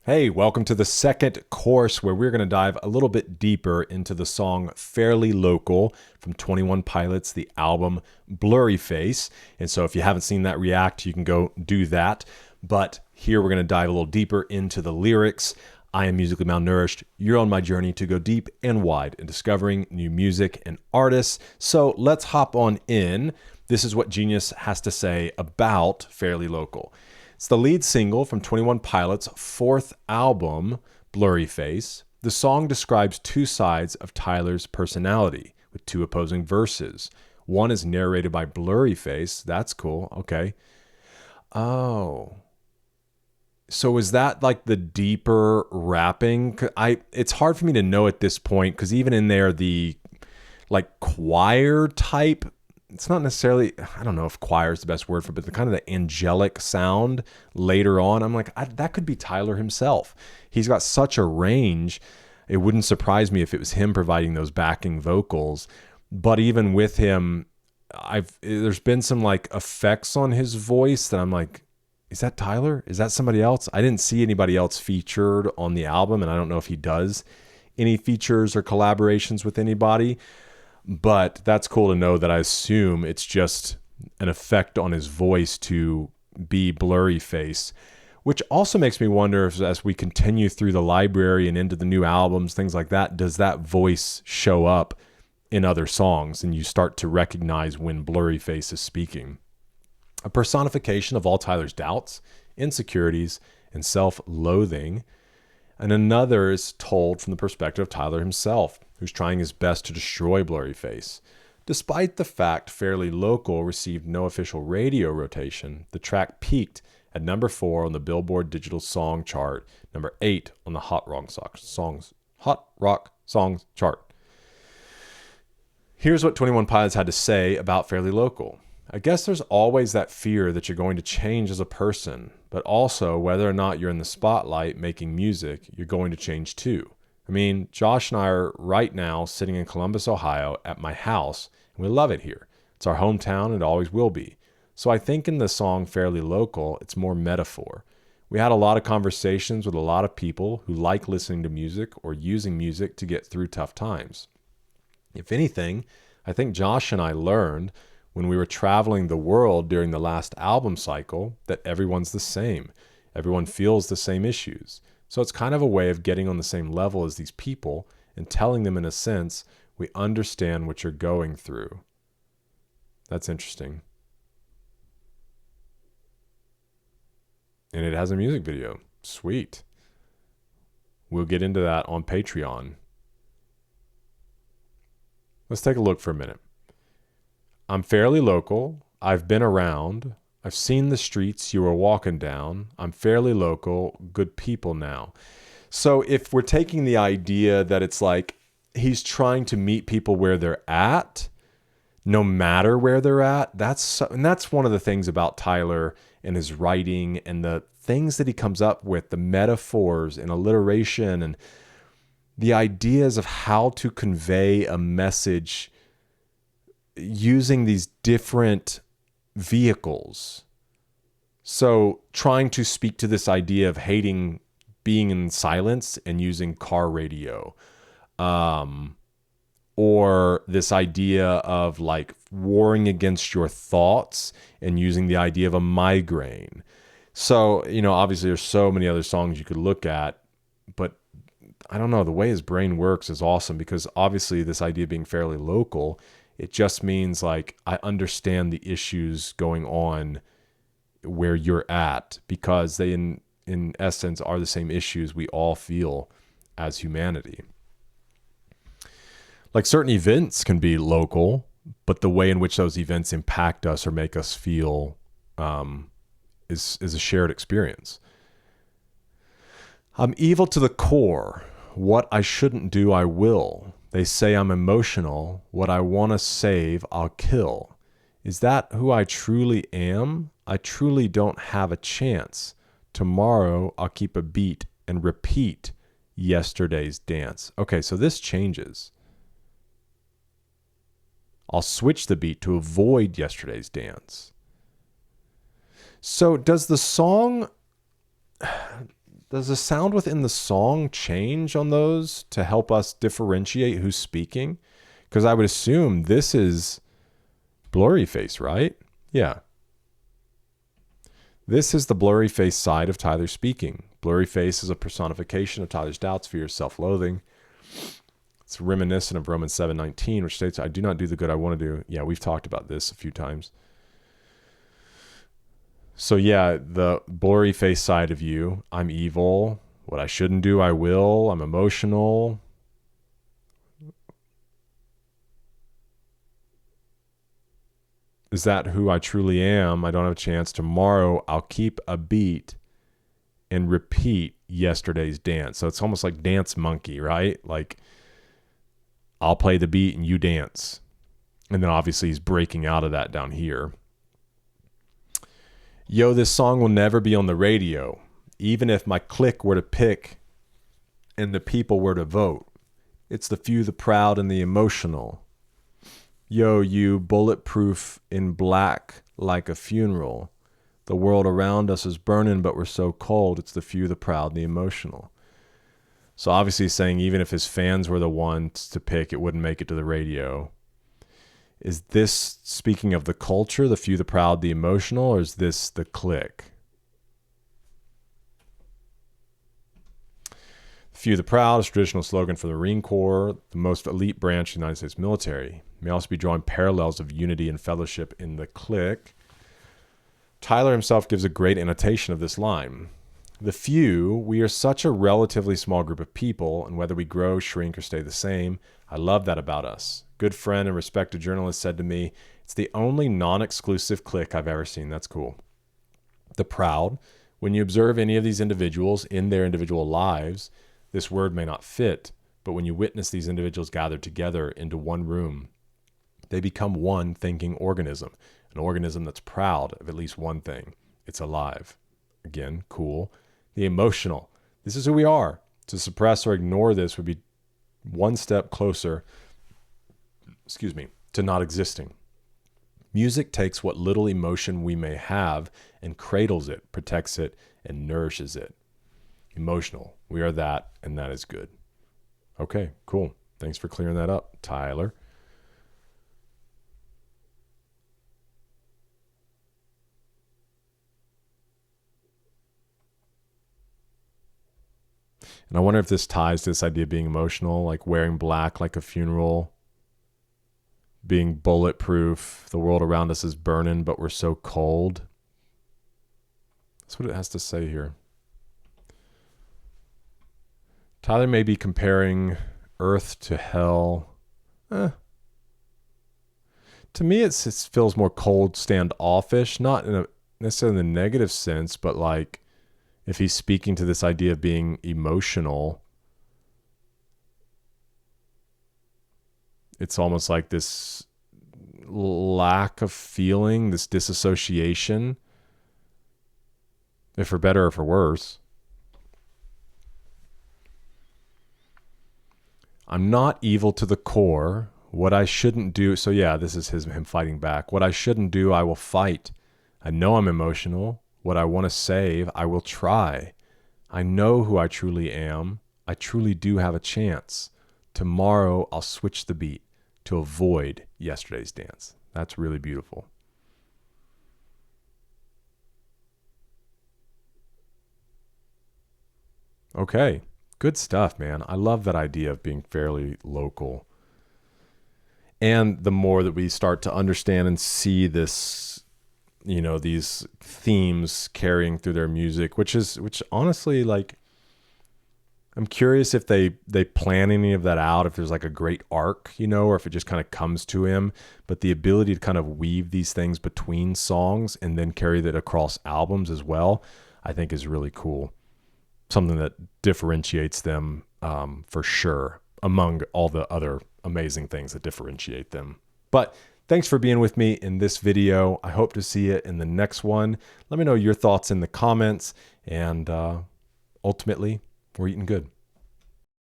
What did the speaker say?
Hey, welcome to the second course where we're going to dive a little bit deeper into the song Fairly Local from 21 Pilots, the album Blurryface. And so if you haven't seen that react, you can go do that. But here we're going to dive a little deeper into the lyrics. I am musically malnourished. You're on my journey to go deep and wide in discovering new music and artists. So let's hop on in. This is what Genius has to say about Fairly Local. It's the lead single from 21 Pilots' fourth album, Blurryface. The song describes two sides of Tyler's personality with two opposing verses. One is narrated by Blurryface. That's cool. Okay. Oh. So is that like the deeper rapping? It's hard for me to know at this point because even in there, the like choir type, it's not necessarily, I don't know if choir is the best word for it, but the kind of the angelic sound later on, I'm like, that could be Tyler himself. He's got such a range. It wouldn't surprise me if it was him providing those backing vocals. But even with him, there's been some like effects on his voice that I'm like, is that Tyler? Is that somebody else? I didn't see anybody else featured on the album, and I don't know if he does any features or collaborations with anybody. But that's cool to know that I assume it's just an effect on his voice to be Blurryface, which also makes me wonder if as we continue through the library and into the new albums, things like that, does that voice show up in other songs and you start to recognize when Blurryface is speaking? A personification of all Tyler's doubts, insecurities, and self-loathing. And another is told from the perspective of Tyler himself, who's trying his best to destroy Blurryface. Despite the fact Fairly Local received no official radio rotation, the track peaked at number 4 on the Billboard Digital Song Chart, number 8 on the Hot Rock Songs chart. Here's what 21 Pilots had to say about Fairly Local. I guess there's always that fear that you're going to change as a person, but also whether or not you're in the spotlight making music, you're going to change too. I mean, Josh and I are right now sitting in Columbus, Ohio at my house, and we love it here. It's our hometown and it always will be. So I think in the song Fairly Local, it's more metaphor. We had a lot of conversations with a lot of people who like listening to music or using music to get through tough times. If anything, I think Josh and I learned when we were traveling the world during the last album cycle that everyone's the same. Everyone feels the same issues. So it's kind of a way of getting on the same level as these people and telling them in a sense, we understand what you're going through. That's interesting. And it has a music video. Sweet. We'll get into that on Patreon. Let's take a look for a minute. I'm fairly local. I've been around. I've seen the streets you were walking down. I'm fairly local. Good people now. So if we're taking the idea that it's like he's trying to meet people where they're at, no matter where they're at, that's one of the things about Tyler and his writing and the things that he comes up with, the metaphors and alliteration and the ideas of how to convey a message using these different vehicles. So trying to speak to this idea of hating being in silence and using car radio, or this idea of like warring against your thoughts and using the idea of a migraine. So, obviously there's so many other songs you could look at, but I don't know, the way his brain works is awesome because obviously this idea of being fairly local, it just means like I understand the issues going on where you're at because they in essence are the same issues we all feel as humanity. Like certain events can be local, but the way in which those events impact us or make us feel is a shared experience. I'm evil to the core. What I shouldn't do, I will. They say I'm emotional. What I want to save, I'll kill. Is that who I truly am? I truly don't have a chance. Tomorrow, I'll keep a beat and repeat yesterday's dance. Okay, so this changes. I'll switch the beat to avoid yesterday's dance. So does the song Does the sound within the song change on those to help us differentiate who's speaking? Because I would assume this is Blurryface, right? Yeah. This is the Blurryface side of Tyler speaking. Blurryface is a personification of Tyler's doubts, fears, self-loathing. It's reminiscent of Romans 7:19, which states, I do not do the good I want to do. Yeah, we've talked about this a few times. So yeah, the Blurryface side of you, I'm evil. What I shouldn't do, I will. I'm emotional. Is that who I truly am? I don't have a chance. Tomorrow, I'll keep a beat and repeat yesterday's dance. So it's almost like Dance Monkey, right? Like, I'll play the beat and you dance. And then obviously he's breaking out of that down here. Yo, this song will never be on the radio, even if my clique were to pick and the people were to vote. It's the few, the proud, and the emotional. Yo, you bulletproof in black like a funeral. The world around us is burning, but we're so cold. It's the few, the proud, and the emotional. So obviously he's saying even if his fans were the ones to pick, it wouldn't make it to the radio. Is this speaking of the culture, the few, the proud, the emotional, or is this the clique? Few, the proud is a traditional slogan for the Marine Corps, the most elite branch of the United States military. May also be drawing parallels of unity and fellowship in the clique. Tyler himself gives a great annotation of this line. The few, we are such a relatively small group of people, and whether we grow, shrink, or stay the same, I love that about us. Good friend and respected journalist said to me, it's the only non-exclusive clique I've ever seen. That's cool. The proud, when you observe any of these individuals in their individual lives, this word may not fit, but when you witness these individuals gathered together into one room, they become one thinking organism, an organism that's proud of at least one thing. It's alive. Again, cool. The emotional. This is who we are. To suppress or ignore this would be one step closer, to not existing. Music takes what little emotion we may have and cradles it, protects it, and nourishes it. Emotional. We are that, and that is good. Okay, cool. Thanks for clearing that up, Tyler. And I wonder if this ties to this idea of being emotional, like wearing black like a funeral, being bulletproof. The world around us is burning, but we're so cold. That's what it has to say here. Tyler may be comparing earth to hell. To me, it feels more cold, standoffish, not in a necessarily in the negative sense, but like if he's speaking to this idea of being emotional, it's almost like this lack of feeling, this disassociation, if for better or for worse. I'm not evil to the core. What I shouldn't do. So yeah, this is him fighting back. What I shouldn't do, I will fight. I know I'm emotional. What I want to save, I will try. I know who I truly am. I truly do have a chance. Tomorrow, I'll switch the beat to avoid yesterday's dance. That's really beautiful. Okay, good stuff, man. I love that idea of being fairly local. And the more that we start to understand and see this, you know, these themes carrying through their music, which honestly, like, I'm curious if they plan any of that out, if there's like a great arc, you know, or if it just kind of comes to him. But the ability to kind of weave these things between songs and then carry that across albums as well, I think is really cool. Something that differentiates them for sure among all the other amazing things that differentiate them. But thanks for being with me in this video. I hope to see you in the next one. Let me know your thoughts in the comments, and ultimately, we're eating good.